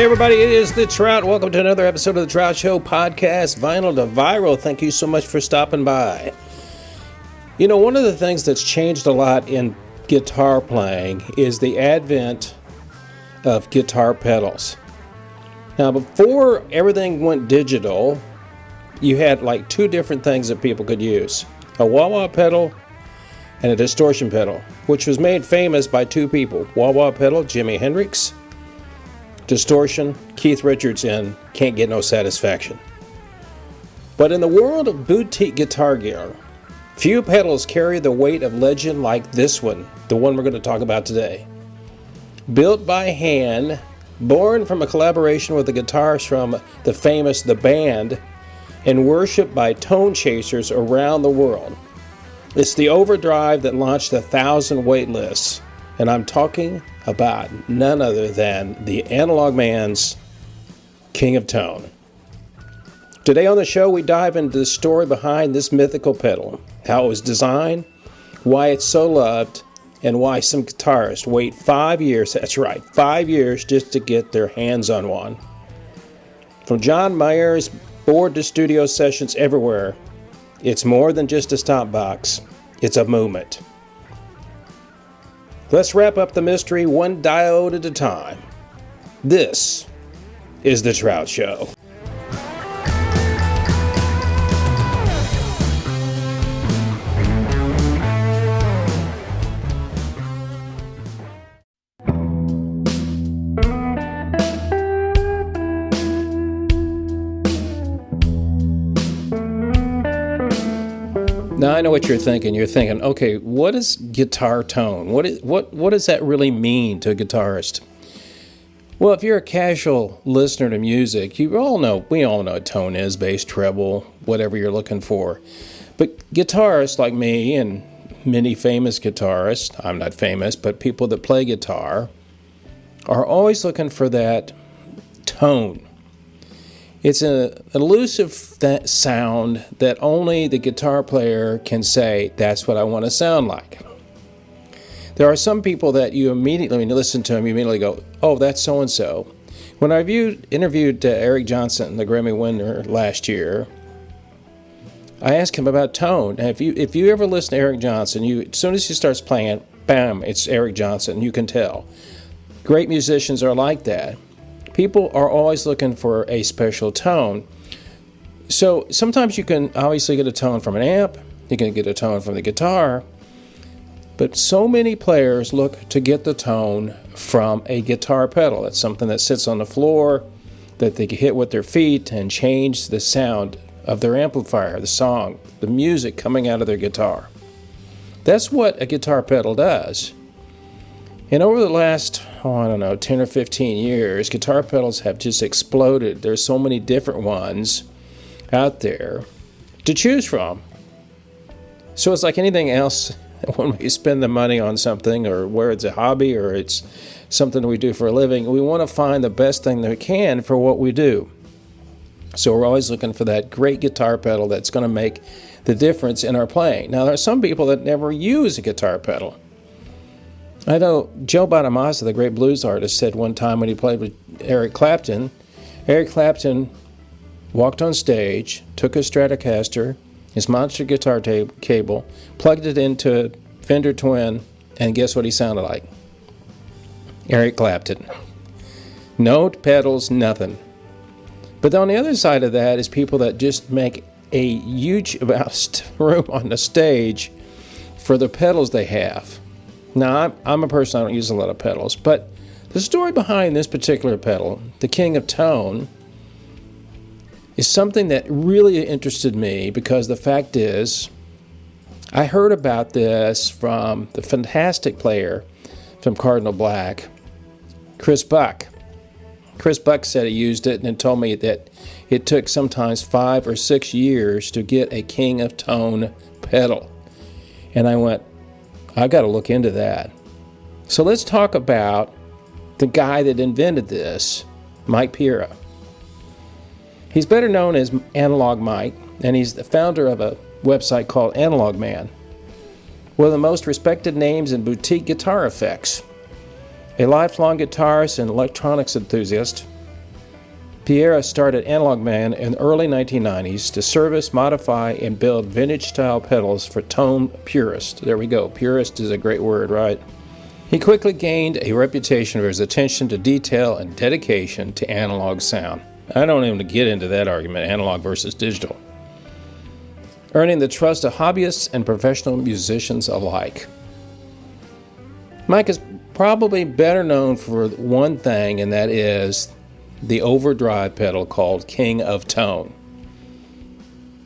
Hey everybody, it is The Trout. Welcome to another episode of The Trout Show podcast, Vinyl to Viral. Thank you so much for stopping by. You know, one of the things that's changed a lot in guitar playing is the advent of guitar pedals. Now, before everything went digital, you had like two different things that people could use. A wah-wah pedal and a distortion pedal, which was made famous by two people. Wah-wah pedal, Jimi Hendrix. Distortion, Keith Richards in Can't Get No Satisfaction. But in the world of boutique guitar gear, few pedals carry the weight of legend like this one, the one we're going to talk about today. Built by hand, born from a collaboration with the guitarist from the famous The Band, and worshipped by tone chasers around the world. It's the overdrive that launched 1,000 waitlists, and I'm talking about none other than the AnalogMan King of Tone. Today on the show, we dive into the story behind this mythical pedal, how it was designed, why it's so loved, and why some guitarists wait 5 years, that's right, 5 years just to get their hands on one. From John Mayer's board to studio sessions everywhere, it's more than just a stop box, it's a movement. Let's wrap up the mystery one diode at a time. This is The Trout Show. Now I know what you're thinking. You're thinking, okay, what is guitar tone? What does that really mean to a guitarist? Well, if you're a casual listener to music, we all know what tone is, bass, treble, whatever you're looking for. But guitarists like me and many famous guitarists, I'm not famous, but people that play guitar, are always looking for that tone. It's an elusive sound that only the guitar player can say, that's what I want to sound like. There are some people that you immediately, when you listen to them, you immediately go, oh, that's so-and-so. When I interviewed Eric Johnson, the Grammy winner last year, I asked him about tone. And if you ever listen to Eric Johnson, as soon as he starts playing it, bam, it's Eric Johnson. You can tell. Great musicians are like that. People are always looking for a special tone. So sometimes you can obviously get a tone from an amp, you can get a tone from the guitar, but so many players look to get the tone from a guitar pedal. It's something that sits on the floor that they can hit with their feet and change the sound of their amplifier, the song, the music coming out of their guitar. That's what a guitar pedal does. And over the last, 10 or 15 years, guitar pedals have just exploded. There's so many different ones out there to choose from. So it's like anything else, when we spend the money on something, or where it's a hobby or it's something we do for a living, we want to find the best thing that we can for what we do. So we're always looking for that great guitar pedal that's going to make the difference in our playing. Now, there are some people that never use a guitar pedal. I know Joe Bonamassa, the great blues artist, said one time when he played with Eric Clapton walked on stage, took a Stratocaster, his monster guitar cable, plugged it into a Fender Twin, and guess what he sounded like? Eric Clapton. No pedals, nothing. But on the other side of that is people that just make a huge amount of room on the stage for the pedals they have. Now, I'm a person, I don't use a lot of pedals, but the story behind this particular pedal, the King of Tone, is something that really interested me because the fact is, I heard about this from the fantastic player from Cardinal Black, Chris Buck. Chris Buck said he used it and told me that it took sometimes 5 or 6 years to get a King of Tone pedal. And I went, I've got to look into that. So let's talk about the guy that invented this, Mike Piera. He's better known as Analog Mike, and he's the founder of a website called AnalogMan, one of the most respected names in boutique guitar effects. A lifelong guitarist and electronics enthusiast, Piera started AnalogMan in the early 1990s to service, modify, and build vintage-style pedals for tone purists. There we go. Purist is a great word, right? He quickly gained a reputation for his attention to detail and dedication to analog sound. I don't even get into that argument, analog versus digital. Earning the trust of hobbyists and professional musicians alike. Mike is probably better known for one thing, and that is the overdrive pedal called King of Tone,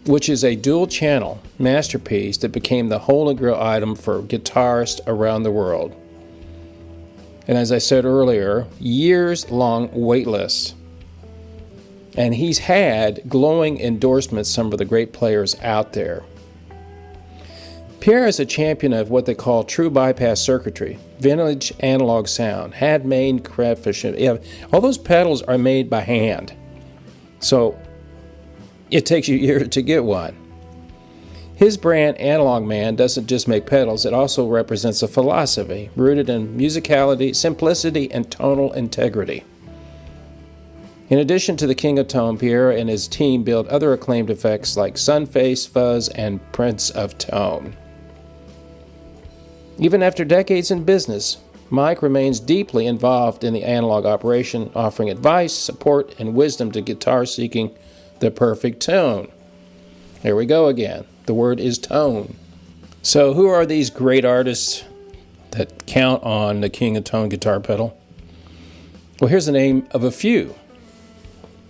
which is a dual-channel masterpiece that became the holy grail item for guitarists around the world. And as I said earlier, years-long waitlist. And he's had glowing endorsements, some of the great players out there. Piera is a champion of what they call true bypass circuitry, vintage analog sound, handmade craftsmanship. Yeah, all those pedals are made by hand. So it takes you years to get one. His brand, AnalogMan, doesn't just make pedals, it also represents a philosophy rooted in musicality, simplicity, and tonal integrity. In addition to the King of Tone, Piera and his team built other acclaimed effects like Sunface, Fuzz, and Prince of Tone. Even after decades in business, Mike remains deeply involved in the analog operation, offering advice, support, and wisdom to guitarists seeking the perfect tone. Here we go again. The word is tone. So who are these great artists that count on the King of Tone guitar pedal? Well, here's the name of a few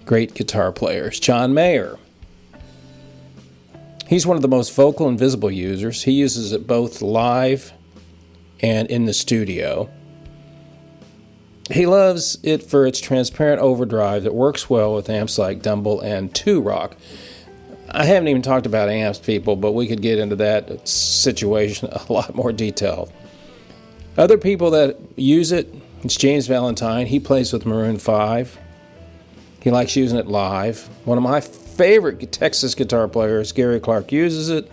great guitar players. John Mayer. He's one of the most vocal and visible users. He uses it both live and in the studio. He loves it for its transparent overdrive that works well with amps like Dumble and 2-Rock. I haven't even talked about amps, people, but we could get into that situation a lot more detail. Other people that use it, it's James Valentine. He plays with Maroon 5. He likes using it live. One of my favorite Texas guitar players, Gary Clark, uses it.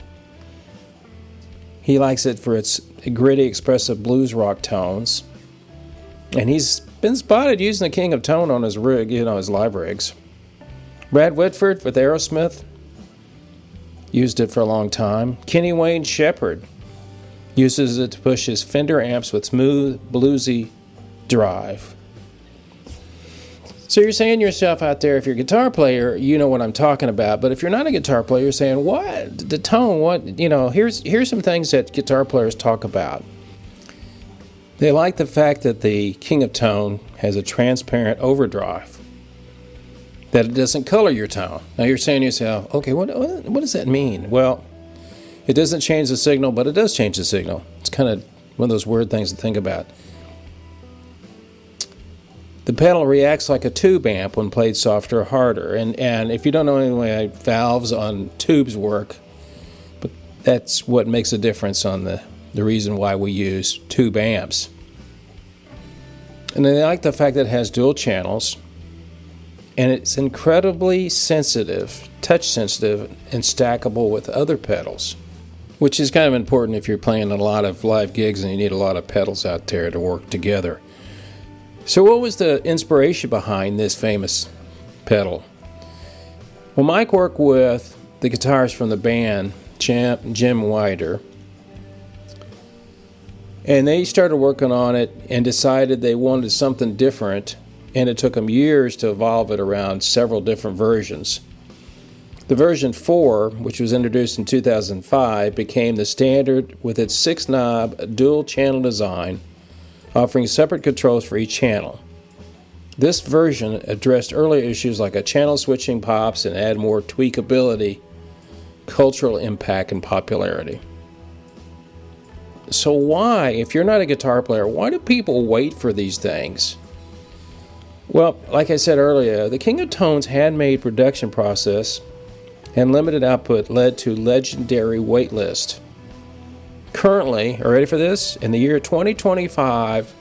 He likes it for its gritty, expressive blues rock tones. And he's been spotted using the King of Tone on his rig, his live rigs. Brad Whitford with Aerosmith used it for a long time. Kenny Wayne Shepherd uses it to push his Fender amps with smooth, bluesy drive. So you're saying to yourself out there, if you're a guitar player, you know what I'm talking about. But if you're not a guitar player, you're saying, what? The tone, what? Here's some things that guitar players talk about. They like the fact that the King of Tone has a transparent overdrive, that it doesn't color your tone. Now you're saying to yourself, okay, what does that mean? Well, it doesn't change the signal, but it does change the signal. It's kind of one of those weird things to think about. The pedal reacts like a tube amp when played softer or harder. And if you don't know any valves on tubes work, but that's what makes a difference on the reason why we use tube amps. And they like the fact that it has dual channels, and it's incredibly sensitive, touch sensitive, and stackable with other pedals, which is kind of important if you're playing a lot of live gigs and you need a lot of pedals out there to work together. So what was the inspiration behind this famous pedal? Well, Mike worked with the guitarist from the band, Jim Wider, and they started working on it and decided they wanted something different, and it took them years to evolve it around several different versions. The version 4, which was introduced in 2005, became the standard with its 6-knob dual-channel design, offering separate controls for each channel. This version addressed earlier issues like a channel switching pops and add more tweakability, cultural impact, and popularity. So why, if you're not a guitar player, why do people wait for these things? Well, like I said earlier, the King of Tone's handmade production process and limited output led to legendary waitlist. Currently, are you ready for this? In the year 2025,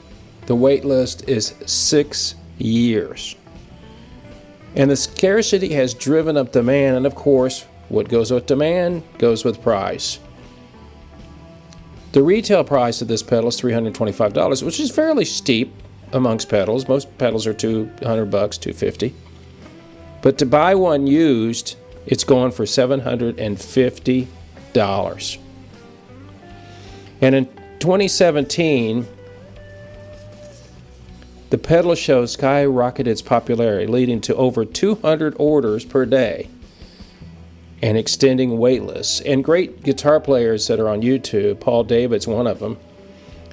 the wait list is 6 years. And the scarcity has driven up demand, and of course, what goes with demand goes with price. The retail price of this pedal is $325, which is fairly steep amongst pedals. Most pedals are $200, $250. But to buy one used, it's going for $750. And in 2017, the pedal show skyrocketed its popularity, leading to over 200 orders per day and extending wait lists. And great guitar players that are on YouTube, Paul David's one of them,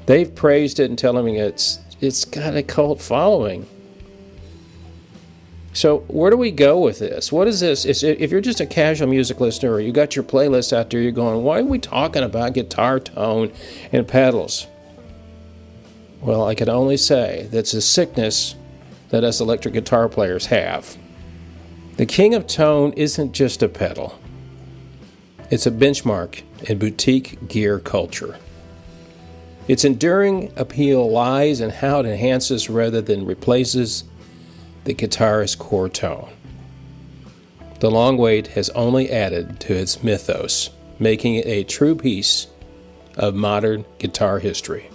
they've praised it and telling me it's got a cult following. So where do we go with this? What is this? If you're just a casual music listener or you got your playlist out there, you're going, why are we talking about guitar tone and pedals? Well, I can only say that's a sickness that us electric guitar players have. The King of Tone isn't just a pedal. It's a benchmark in boutique gear culture. Its enduring appeal lies in how it enhances rather than replaces the guitarist's core tone. The long wait has only added to its mythos, making it a true piece of modern guitar history.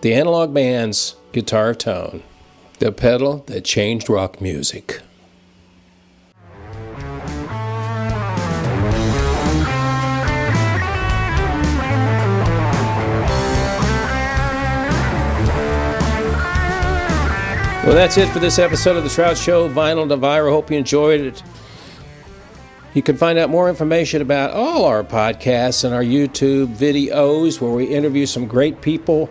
The AnalogMan's Guitar Tone, the pedal that changed rock music. Well, that's it for this episode of The Trout Show, Vinyl to Viral. Hope you enjoyed it. You can find out more information about all our podcasts and our YouTube videos where we interview some great people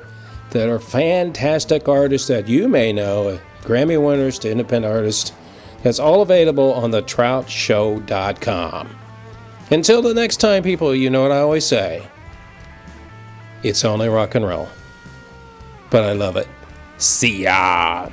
that are fantastic artists that you may know, Grammy winners to independent artists. That's all available on thetroutshow.com. Until the next time, people, you know what I always say. It's only rock and roll. But I love it. See ya!